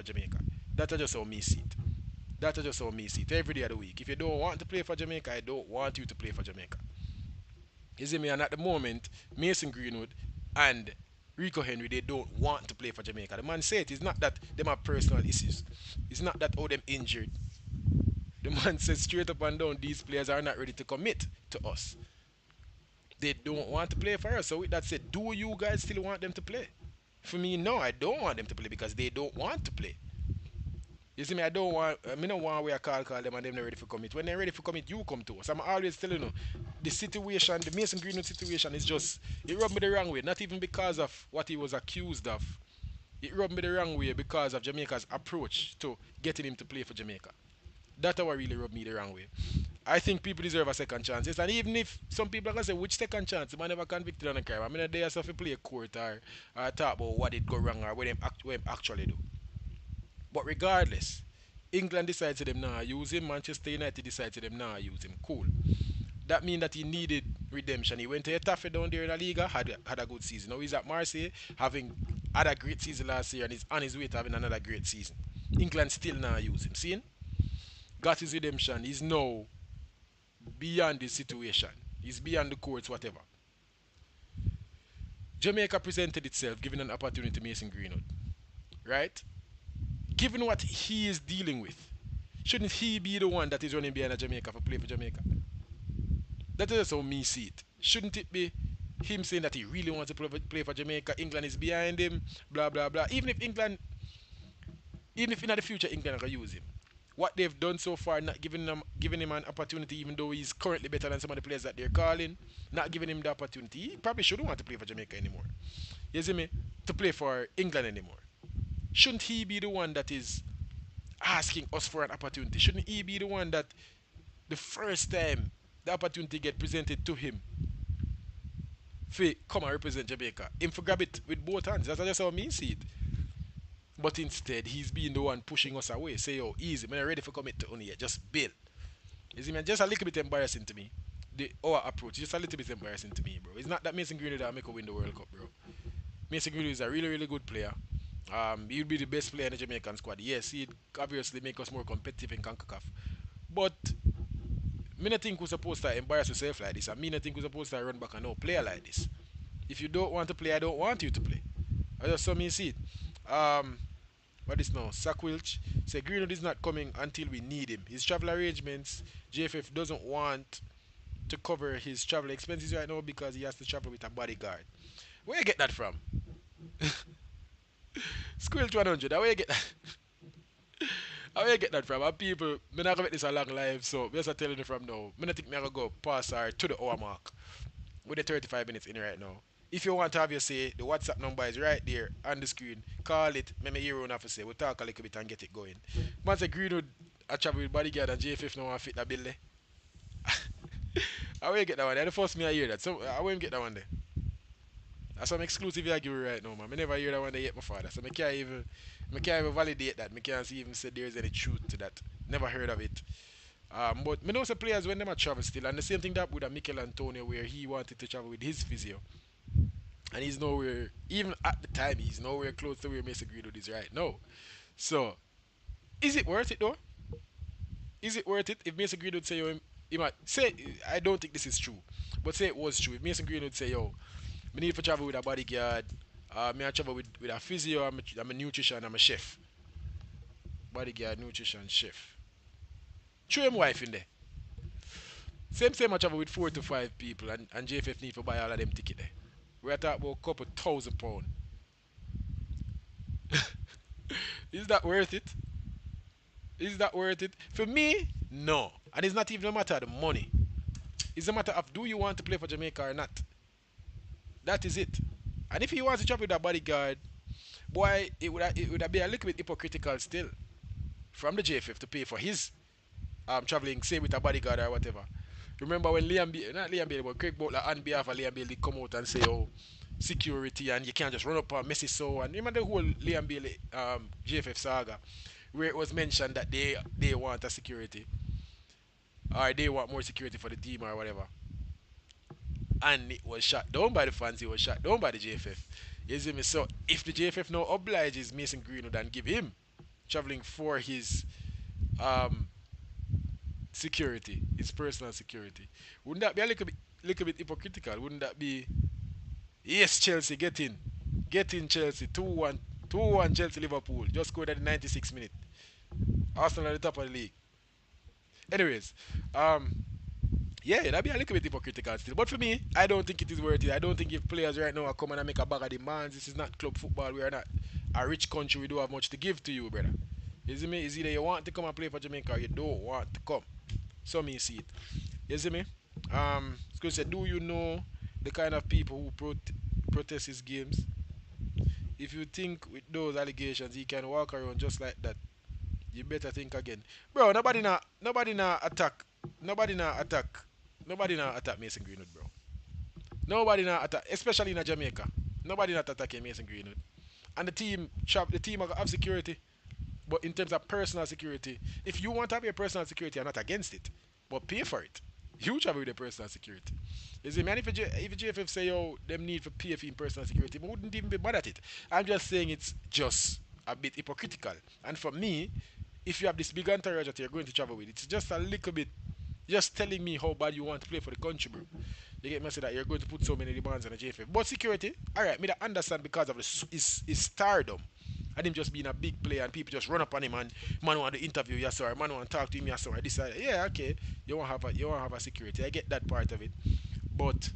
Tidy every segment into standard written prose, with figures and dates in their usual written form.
Jamaica. That's just how me see it. That's just how me see it every day of the week. If you don't want to play for Jamaica, I don't want you to play for Jamaica. You see me? And at the moment, Mason Greenwood and Rico Henry, they don't want to play for Jamaica. The man said it's not that them have personal issues. It's not that all them injured. The man said straight up and down, these players are not ready to commit to us. They don't want to play for us. So with that said, do you guys still want them to play? For me, no, I don't want them to play because they don't want to play. You see me, I don't want, I don't want where I call them and them not ready for commit. When they're ready for commit, you come to us. I'm always telling you, the situation, the Mason Greenwood situation is just, it rubbed me the wrong way. Not even because of what he was accused of. It rubbed me the wrong way because of Jamaica's approach to getting him to play for Jamaica. That's what really rubbed me the wrong way. I think people deserve a second chance. And even if some people are going to say, which second chance? The man never convicted on a crime. I mean, they have to play a court or talk about what did go wrong or what them actually do. But regardless, England decided to them now use him. Manchester United decided to them now use him. Cool. That means that he needed redemption. He went to Etafe down there in the Liga, had a good season. Now he's at Marseille, having had a great season last year, and he's on his way to having another great season. England still now use him. Seeing? Got his redemption. He's now beyond the situation. He's beyond the courts, whatever. Jamaica presented itself, giving an opportunity to Mason Greenwood. Right? Given what he is dealing with, shouldn't he be the one that is running behind Jamaica for play for Jamaica? That is how me see it. Shouldn't it be him saying that he really wants to play for Jamaica? England is behind him, blah blah blah. Even if in the future England are gonna use him, what they've done so far, not giving him an opportunity, even though he's currently better than some of the players that they're calling, not giving him the opportunity, he probably shouldn't want to play for Jamaica anymore. You see me? To play for England anymore. Shouldn't he be the one that is asking us for an opportunity? Shouldn't he be the one that the first time the opportunity get presented to him, for come and represent Jamaica, him for grab it with both hands? That's just how me see it. But instead, he's being the one pushing us away. Say, oh, easy, man, I'm ready for commit to only yet. Just build. You see, man, just a little bit embarrassing to me. Our approach, just a little bit embarrassing to me, bro. It's not that Mason Greenwood that make a win the World Cup, bro. Mason Greenwood is a really, really good player. He'll be the best player in the Jamaican squad. Yes, he'd obviously make us more competitive in CONCACAF. But me not think we're supposed to embarrass yourself like this. I mean, I think we're supposed to run back and no player like this. If you don't want to play, I don't want you to play. I just saw me see it. What is now? Sackwilch say Greenwood is not coming until we need him. His travel arrangements, JFF doesn't want to cover his travel expenses right now because he has to travel with a bodyguard. Where you get that from? Squilch 100. Where you get that? Where you get that from? And people, me not gonna make this a long live, so I'm just telling you from now. Me not think me gonna go past our to the hour mark with the 35 minutes in right now. If you want to have your say, the WhatsApp number is right there on the screen. Call it. Maybe you don't have to say. We'll talk a little bit and get it going. Man say Greenwood I travel with bodyguard and JFF now want fit that bill there. How will you get that one? That's the first me I hear that. So how will you get that one there? That's some exclusive I give you right now, man. I never hear that one there yet, my father. So I can't even validate that. I can't even say there's any truth to that. Never heard of it. But I know some players when them a travel still, and the same thing that with a Mikel Antonio where he wanted to travel with his physio. And he's nowhere, even at the time, he's nowhere close to where Mason Greenwood is right now. So, is it worth it though? Is it worth it? If Mason Greenwood say, yo, he might say, I don't think this is true, but say it was true. If Mason Greenwood say, yo, me need to travel with a bodyguard, me I travel with a physio, I'm a nutrition, I'm a chef. Bodyguard, nutrition, chef. Throw him wife in there. Same I travel with 4 to 5 people, and JFF need to buy all of them ticket there. We're talking about a couple £1,000. Is that worth it? Is that worth it? For me, no. And it's not even a matter of the money. It's a matter of do you want to play for Jamaica or not. That is it. And if he wants to travel with a bodyguard, boy, it would be a little bit hypocritical still from the JFF to pay for his traveling, say with a bodyguard or whatever. Remember when not Liam Bailey, but Craig Butler on behalf of Liam Bailey come out and say, oh, security and you can't just run up and mess it so. And remember the whole Liam Bailey JFF saga where it was mentioned that they want a security or they want more security for the team or whatever. And it was shut down by the fans, it was shut down by the JFF. You see me? So if the JFF now obliges Mason Greenwood and give him traveling for his um, security, his personal security. Wouldn't that be a little bit hypocritical? Wouldn't that be, yes, Chelsea, get in Chelsea, 2-1, 2-1 Chelsea Liverpool, just scored at the 96th minute. Arsenal at the top of the league. Anyways, um, yeah, that'd be a little bit hypocritical still. But for me, I don't think it is worth it. I don't think if players right now are coming and make a bag of demands, this is not club football. We are not a rich country. We don't have much to give to you, brother. You see me? It's either you want to come and play for Jamaica or you don't want to come. So me see it. You see me? It's going to say, do you know the kind of people who protest his games? If you think with those allegations he can walk around just like that, you better think again. Bro, nobody na attack. Nobody na attack. Nobody na attack Mason Greenwood, bro. Nobody na attack, especially in Jamaica. Nobody not attacking Mason Greenwood. And the team have security. But in terms of personal security, if you want to have your personal security, I'm not against it. But pay for it. You travel with your personal security. You see, man, if the JFF say, yo, them need for pay for in personal security, I wouldn't even be mad at it. I'm just saying it's just a bit hypocritical. And for me, if you have this big entourage that you're going to travel with, it's just a little bit just telling me how bad you want to play for the country, bro. You get me say that you're going to put so many demands on the JFF. But security, alright, me that understand because of his stardom. And him just being a big player and people just run up on him and man want to interview you, sorry, man want to talk to him, yes, sorry. This, yeah, okay. You won't have a security. I get that part of it. But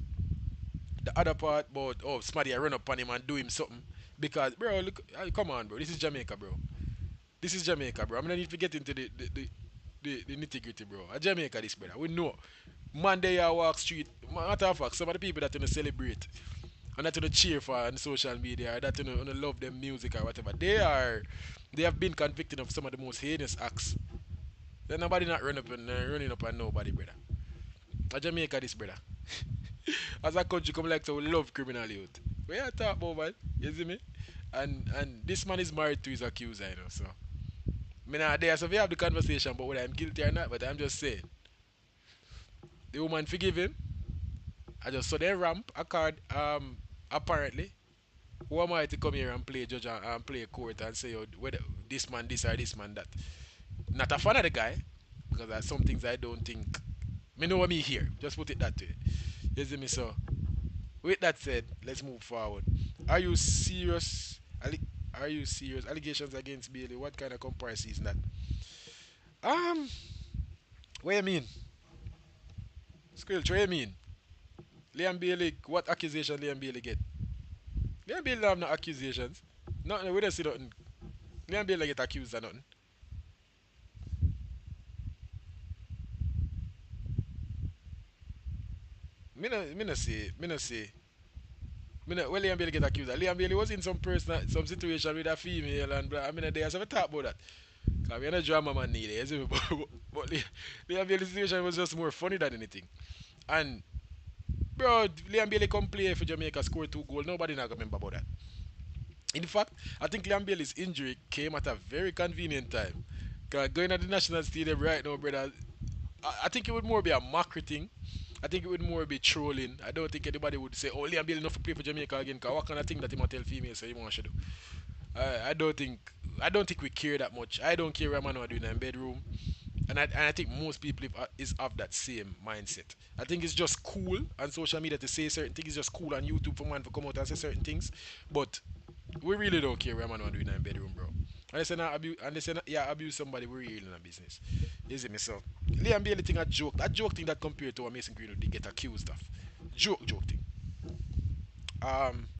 the other part about somebody I run up on him and do him something. Because bro, look, come on, bro. This is Jamaica, bro. This is Jamaica, bro. I'm gonna need to get into the nitty gritty, bro. Jamaica, this brother. We know. Monday I walk street. Matter of fact, some of the people that you celebrate and that you cheer for on social media, or that you love them music or whatever, they have been convicted of some of the most heinous acts. Then nobody not running up on nobody, brother. Jamaica, this brother. As a country come like so we love criminal youth. Where you talk about, man? You see me? And this man is married to his accuser, so me not there, so we have the conversation about whether I'm guilty or not, but I'm just saying. The woman forgive him. I just saw them ramp a card, apparently. Who am I to come here and play judge and play court and say, oh, whether this man this or this man that? Not a fan of the guy, because there's some things I don't think. Me know what me here. Just put it that way. You see me, so. With that said, let's move forward. Are you serious? Are you serious? Allegations against Bailey. What kind of comparison is that? Um, what you mean? Squilch, what you mean? Liam Bailey, what accusation Liam Bailey get? Liam Bailey don't have no accusations. Nothing, we don't see nothing. Liam Bailey get accused of nothing. Me no say. Well, Liam Bailey get accused of. Liam Bailey was in some situation with a female and blah. I mean, there's a talk about that. Cause we're not drama man neither, you see me? But Liam Bailey's situation was just more funny than anything. And bro, Liam Bailey come play for Jamaica, score 2 goals. Nobody not remember about that. In fact, I think Liam Bailey's injury came at a very convenient time. Cause going to the national stadium right now, brother, I think it would more be a mockery thing. I think it would more be trolling. I don't think anybody would say, "Oh, Liam Bailey enough to play for Jamaica again." Cause what kind of thing that he might tell females say he wants to do? I don't think we care that much. I don't care what man are doing in the bedroom, and I think most people is of that same mindset. I think it's just cool on social media to say certain things. It's just cool on YouTube for man to come out and say certain things, but we really don't care what man are doing in the bedroom, bro. And they say not, yeah, abuse somebody, we really in a business. You see me, so Liam Bailey thing a joke. That joke thing that compared to what Mason Greenwood did get accused of. Joke thing. Um